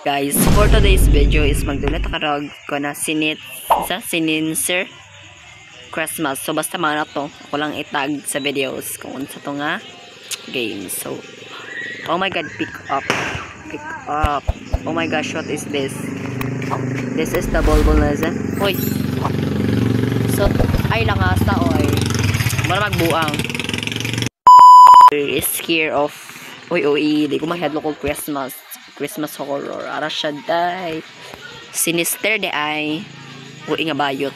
Guys, for today's video is magdulat karog ko na sininser Christmas. So basta mga na to, ako lang itag sa videos kung unsa to nga game. So, oh my god, pick up. Oh my gosh, what is this? This is the Bulbul Legend. Hoy. So, ay lang asa oy. Para magbuang. Is scared of di ko mahadlo ko Christmas horror. Ara siya day. Sinister de ay. Uy nga bayot.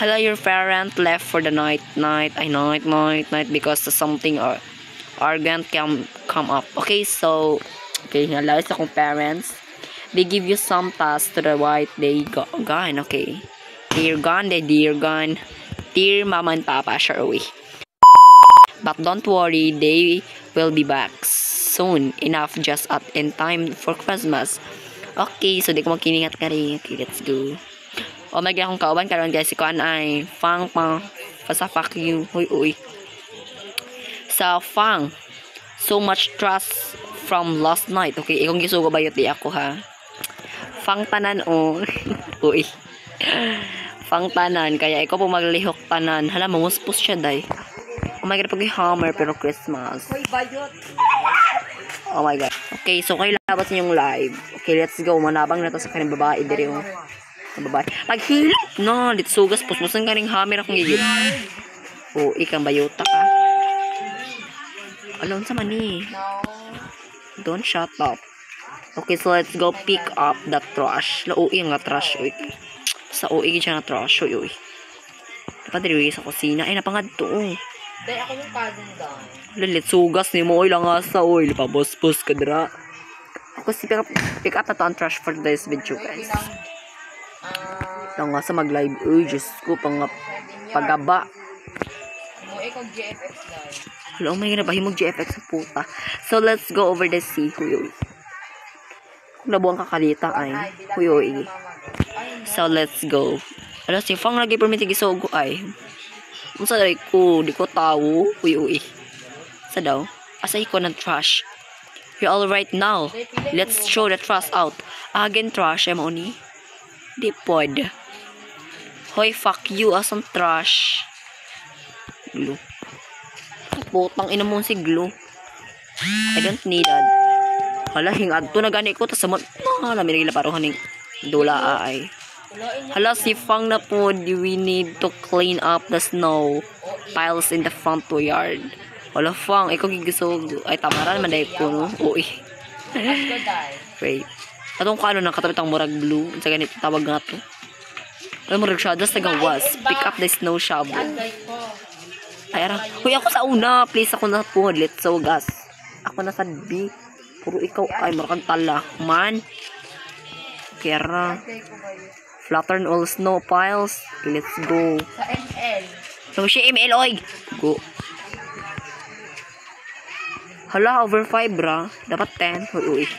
Hala, your parent left for the night because something urgent come up. Okay, so hala sa akong parents. They give you some tasks to the white they gone. Okay. They're gone. Dear mama and papa, sure away. But don't worry, they will be back soon enough just in time for Christmas. Okay, so di ko magkiningat ka rin. Okay, let's go. Oh my god, akong kauban karon guys, si Kuan ay Fang sa fuck you. Uy. Sa Fang, so much trust from last night. Okay, ikong gisugo bayot di ako ha. Fang tanan o. Uy. Fang tanan, kaya ikaw po maglihok tanan. Hala, manguspos siya day. Oh my god, pag-hammer pero Christmas. Oh my god. Okay, so kayo labas ninyong live. Okay, let's go. Manabang na to sa kanyang babae. Diri yung babae. Paghilip no, dito sugas. Puspusan ka ring hammer akong gigit. Oh, ikang bayota ka. Alon sa mani. Don't shut up. Okay, so let's go pick up the trash. Uy, nga trash. Uy. Sa uy, siya na trash. Uy. Dapat diri sa kusina. Ay, napangad to. Day ako yung cousin daw. Lalit sugas ni mo. Uy, lang asa. Uy, lipabospos ka dira. Ako si pick up na to ang trash for today's video, guys. Lang asa mag-live. Uy, Diyos ko. Pagaba. Mo ikong GFX daw. Hello, oh my god, bahimog GFX sa puta. So, let's go over the sea. Huy. Nabuang kakalita ay. Huy. So, let's go. Alam, si Fang lagi permit gisogo ay. Unsa dai ko, di ko tawo. Huy. Sa daw? Asay ko ng trash. You're all right now. Let's show the trash out. Again trash, mo ni. Di pod. Hoy, fuck you, asang trash. Glue. Putang ina mo si glue. I don't need that. Hala, hingad to na gani ko. Tas samot. Hala, may nagila paruhan ng dula ay. Hala, si Fang na po. We need to clean up the snow piles in the front yard. Hala, Fang. Ikaw gigisog. Ay, tamaran man dahil ko, no? Uy. Wait. Atong kano na katabitang murag blue. Sa ganito tawag nga to. Ay, murag siya. Das nagawas. Pick up the snow shovel. Ay, arang. Uy, ako sa una. Please, ako na po. Let's so gas. Ako na sa B. Puro ikaw. Ay, murag tala. Man. Kaya flatten all snow piles. Okay, let's go. Sa ML. So, siya ML, oy. Go. Hala, over 5, bra. Dapat 10. Uy.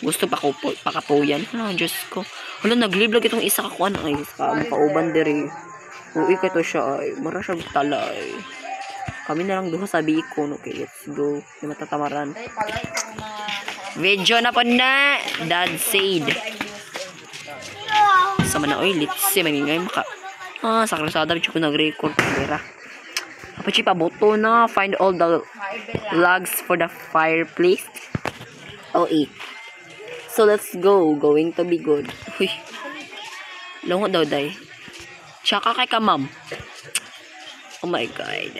Gusto pakapo yan. Hala, Diyos ko. Hala, nagliblag itong isa kakuan. Ay, sa makauban diri. Uy, kato siya ay. Mara siya tala ay. Kami na lang duha sa Bicon. Okay, let's go. Di matatamaran. Video na po na. Dad said. Sama na, oy, let's see. Mamingay maka. Sa krasada, bitch ko nag-record. Pera. Pachi pa, boto na. Find all the logs for the fireplace. Oh, 8. So, let's go. Going to be good. Uy. Lungo daw, day. Tsaka kay ka, ma'am. Oh my god.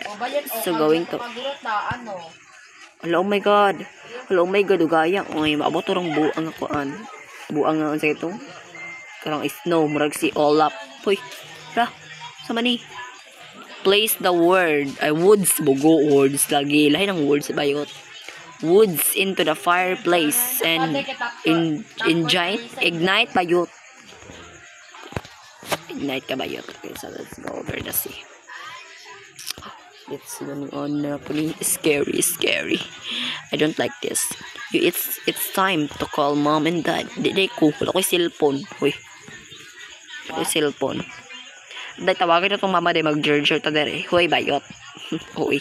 So, going to... Hello, oh my god. Hello, oh my god. Ugaya. Uy, maabot orang buang akoan. Buang nga sa ito. Karang snow. Murag si Olap. Uy. Ra. Sama ni. Place the word. Ay, woods. Bugo words lagi. Lahi ng words bayot. Woods into the fireplace. And ignite bayot. Ignite ka bayot. Okay, so let's go over the sea. It's going on scary. I don't like this. It's time to call mom and dad. Di ko. Wala ko'y cellphone. Uy. Wala ko'y cellphone. Dahil tawagin na itong mama day mag-gerger ta dere. Huwag bayot. Uy.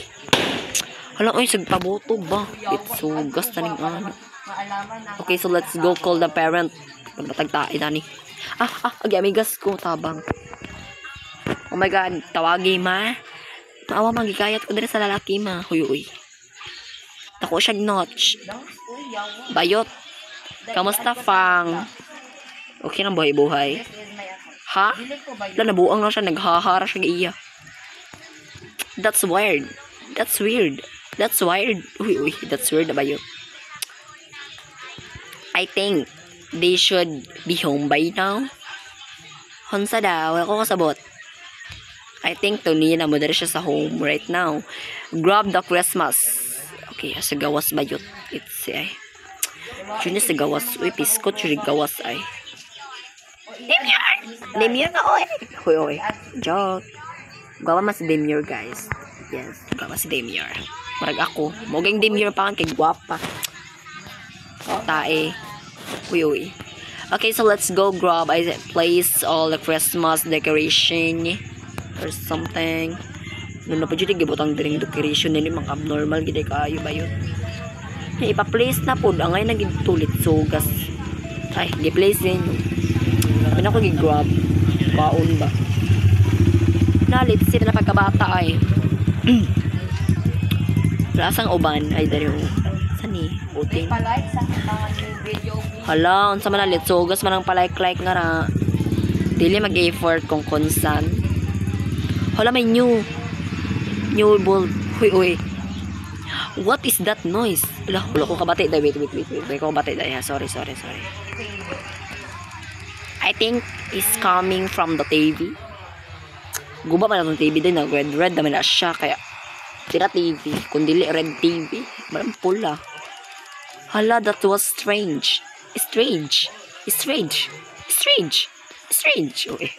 Hala, ay, sagpaboto ba? It's so gas na ning ano. Maalaman ang... Okay, so let's go call the parent. Pagbatagtain na ni. Agi amigas ko, tabang. Oh my God, tawagi ma. Maawa magigayat ko din sa lalaki ma. Huy. Tako siya notch. Uy, yawa. Bayot. Kamusta, Fang? Okay na buhay-buhay? This is my account. Ha? Dili ko ba Wala, nabuang na siya. Naghahara siya iya. That's weird. That's weird. That's weird. Uy. That's weird na ba yun? I think they should be home by now. Honsa daw. Ako kasabot. I think to niya na mo siya sa home right now. Grab the Christmas. Okay, sa gawas ba yun? It's ay. Yun sa gawas. Uy, piskot yun gawas ay. Demure na oy. Huy. Joke. Gawa mas demure guys. Yes, gawa mas demure. Marag ako. Moging demure pa kay guwapa. Tae. Uy. Okay, so let's go grab. I place all the Christmas decoration or something. Ano pa dyan, gibutang diring decoration nila, mga abnormal, gede kayo ba yun? Ipa-place na po, angay na gitulit sugas. Ay, gi-place din. Ano ako gi-grab? Baon ba? Nalit, sila na pagkabata ay. Lasang uban, ay dari mo. Sani, puting. palike sa video. Hala, unsa man nalit sugas man ang palike-like nga ra. Dili mag-effort kung konsan. Hala, may new ball. Huy. What is that noise? Wala ko kabati. Wait. Wait ko kabati. Sorry. I think it's coming from the TV. Guba man ang TV din. Red naman na siya. Kaya, tira TV. Kundili red TV. Malang pula. Hala, that was strange. Strange. Okay.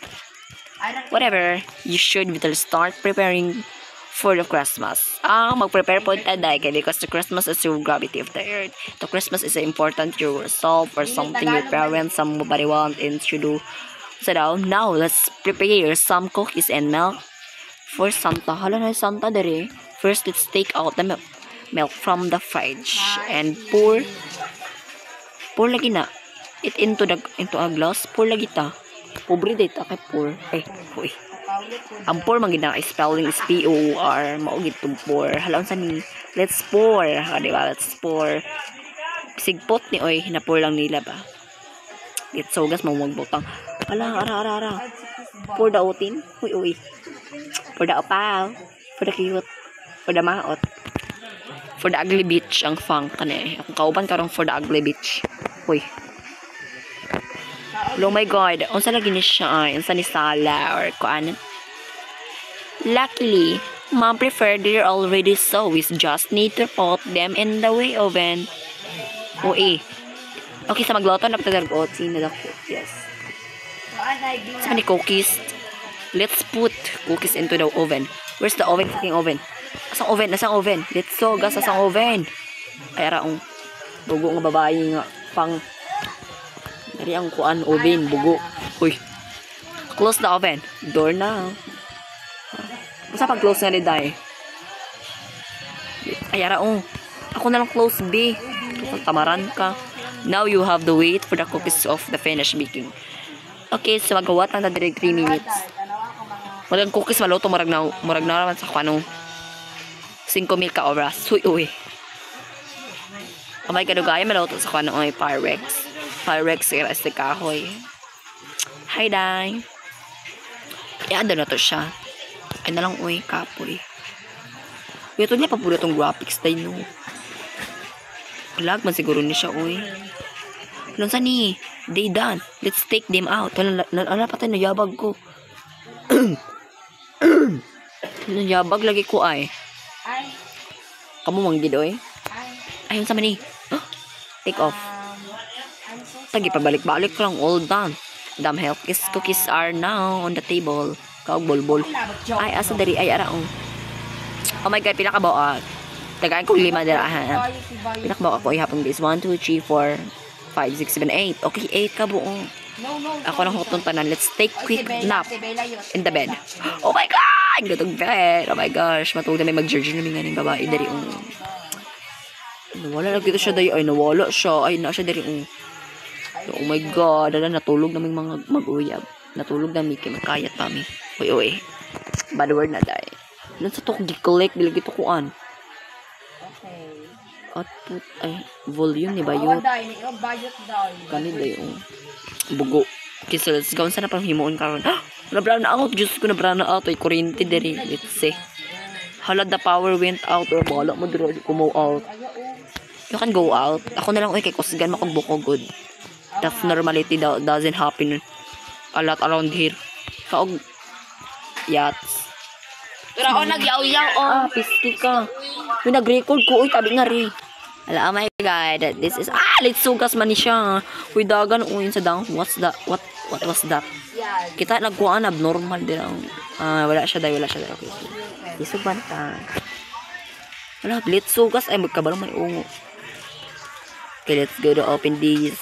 Whatever. You should start preparing for the Christmas. Mag-prepare po taday kay because the Christmas is your gravity of the earth. The Christmas is important to yourself or something your parents, somebody want and to do. So now, let's prepare some cookies and milk for Santa. Hala na Santa dere. First, let's take out the milk from the fridge and pour lagi na it into a glass. Pour lagi ta. Pobre data kay pour. Uy. Ang pour magina spelling is P-O-R. Maugit tong pour. Halaon sa ni. Let's pour. Diba? Let's pour. Sigpot ni oy. Hinapour lang nila ba? It's so gas magbutang. Hala, ara. Pour the otin. Uy. For the opaw. For the cute. For the maot. For the ugly bitch. Ang fang ka na eh. Ang kauban karong for the ugly bitch. Uy. Oh my God. Unsa lagi ni siya ay? Unsa ni sala or kuan? Luckily, Mom preferred they're already so. We just need to put them in the way oven. Okay, sa magluto na patagargot. Sino na dako? Yes. Sa ni cookies. Let's put cookies into the oven. Where's the oven? Fucking oven. Asang oven? Let's go, gas asang oven. Ay raong. Bugo nga babae nga pang dari ang kuan oven bugo. Uy. Close the oven. Door na. Basta pag close na ni Day. Ay raong. Ako na lang close B. Tamaran ka. Now you have to wait for the cookies of the finished baking. Okay, so magawat na dire 3 minutes. Walang cookies maluto murag na naman sa kanong 5,000 ka oras. Uy. Oh my God, gaya maluto sa kanong Pyrex. Pyrex iras ni kahoy. Hi, Day. Iado na to siya. Ay na lang, kapoy. Ito niya papulo itong graphics tayo, no. Lag man siguro ni siya, Alam sa ni, they done. Let's take them out. Wala pa tayo, nayabag ko. Nayabag lagi ko, Kamu manggid, Ayun sa mani. Take off. Tagi pabalik-balik lang, all done. Damn health cookies are now on the table. Kaog bolbol. Ay, asa dari ay araong. Oh my God, pila ka ba? Tagaan ko 5 dira ha. Pila ka ba ako ihapon guys? 1, 2, 3, 4, 5, 6, 7, 8. Okay, 8 ka buong. Ako nang hutong tanan. Let's take quick nap in the bed. Oh my God! Gatong bed. Oh my gosh. Matulog na may mag-judge na may nga babae dari Nawala lagi ito siya dayo. Ay, nawala siya. Ay, na siya dari. Oh my God. Ala, natulog naming mga mag-uyab. Natulog namin kay magkayat kami. Uy. Bad word na dahi. Ano sa to? Gi-collect. Dilagi ito kuan. Okay. Output. Ay, volume ni ba Oo, yun? dahil. Ikaw, bayot dahil. Kani dayo. Bugo. Okay, so let's go. Saan na pang himuon karon? Nabrown na out. Diyos ko nabrown na out. Ay, kuryente dari. Let's see. Hala, the power went out. Or bala mo dira. Kumaw out. You can go out. Ako na lang, kay kusgan makagbuko good. That's normality doesn't happen a lot around here. Kaog yachts. Pero ako nagyaw-yaw, oh. Piski ka. May nag-record ko. Uy, tabi nga rin. Ala, oh my God. This is, let's sugas man ni siya. Uy, dagan. Uy, sa dang. What was that? Yan. Kita nagkuhaan, abnormal din ang. Wala siya dahil. Okay. Isuban ka. Wala, let's sugas. Ay, magkabarang may ungo. Okay, let's go to open these.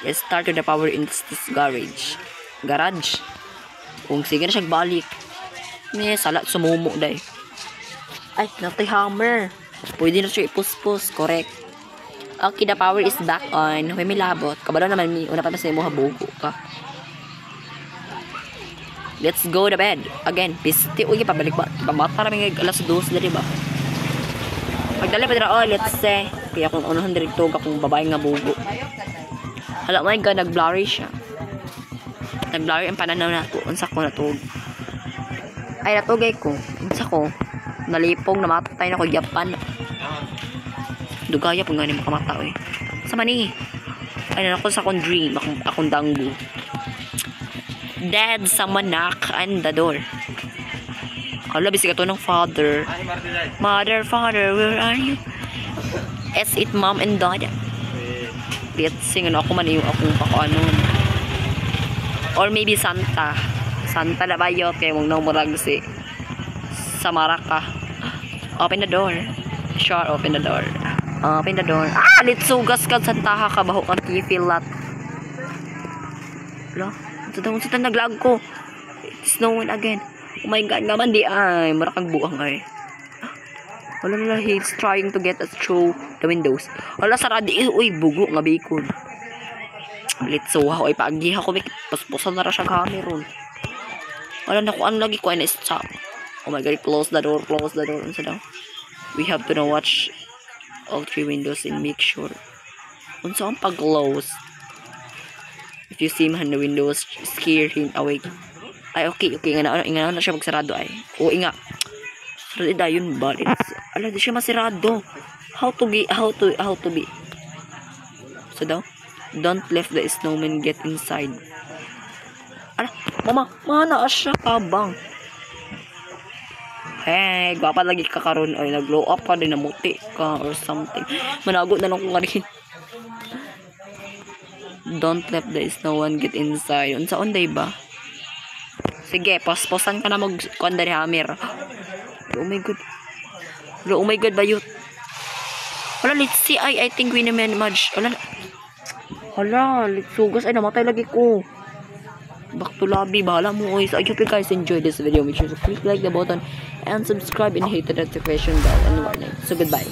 Let's start to the power in this garage. Kung sige na siya balik. May salat sumumo dahi. Ay, natay hammer. Pwede na siya ipuspos. Correct. Okay, the power is back on. May labot. Kabalo naman ni una pa sa mo habugo ka. Let's go to bed. Again, pisti. Uy, pabalik ba? Pamata namin ng alas 2 na, diba? Pagdali pa dira, let's say. Kaya kung unahan dirito kung babae nga bugo. Hala, my God, nag-blurry siya. Nag-blurry ang pananaw na to. Unsa ko natug. Ay, natugay ko. Unsa ko. Nalipong, namatay na ko. Japan. Dugaya po nga ni makamata, eh. Sa mani. Ay, ako sa akong dream. Akong danggo. Dad, someone knock on the door. Hala, bisig ito ng father. Mother, father, where are you? Is it mom and dad? Let's sing, ako man yung akong pakuanon. Or maybe Santa. Santa na bayot kaya mong namurag si Samaraka. Open the door. Sure, open the door. Open the door. Litsugas ka Santaha ka baho kang kifilat. Lo, ito daw naglag ko. It's snowing again. Oh my God, naman di ay marakang buang ay. Wala, he's trying to get us through the windows. Wala, saradi. Uy, bugo nga bacon. Litsuha. Uy, paagiha ko. Paspusan na ra siya kameron. Wala na ko. Ano lagi ko ay na-stop. Oh my God, close the door. Ano daw? We have to now watch all 3 windows and make sure. Unsa ang pag-close? If you see man the windows, scare him away. Ay, okay. Nga na siya magsarado ay. O, inga. Sarado dayon ba? Ala, di siya masirado. How to be? So daw, don't let the snowman get inside. Ala, mama, mana siya kabang. Hey, gwapa lagi ka karon ay nag-glow up ka din namuti ka or something. Managot na lang ko nga rin. Don't let the snowman get inside. Unsa onday ba? Sige, posposan ka na mag-kuanda ni Hammer. Oh my God, bayot. Wala, let's see. I think we naman manage. Wala, let's sugas. Ay, namatay lagi ko. Back to lobby. Bahala mo. So, I hope you guys enjoyed this video. Make sure to click like the button and subscribe and hit the notification bell and warning. So, goodbye.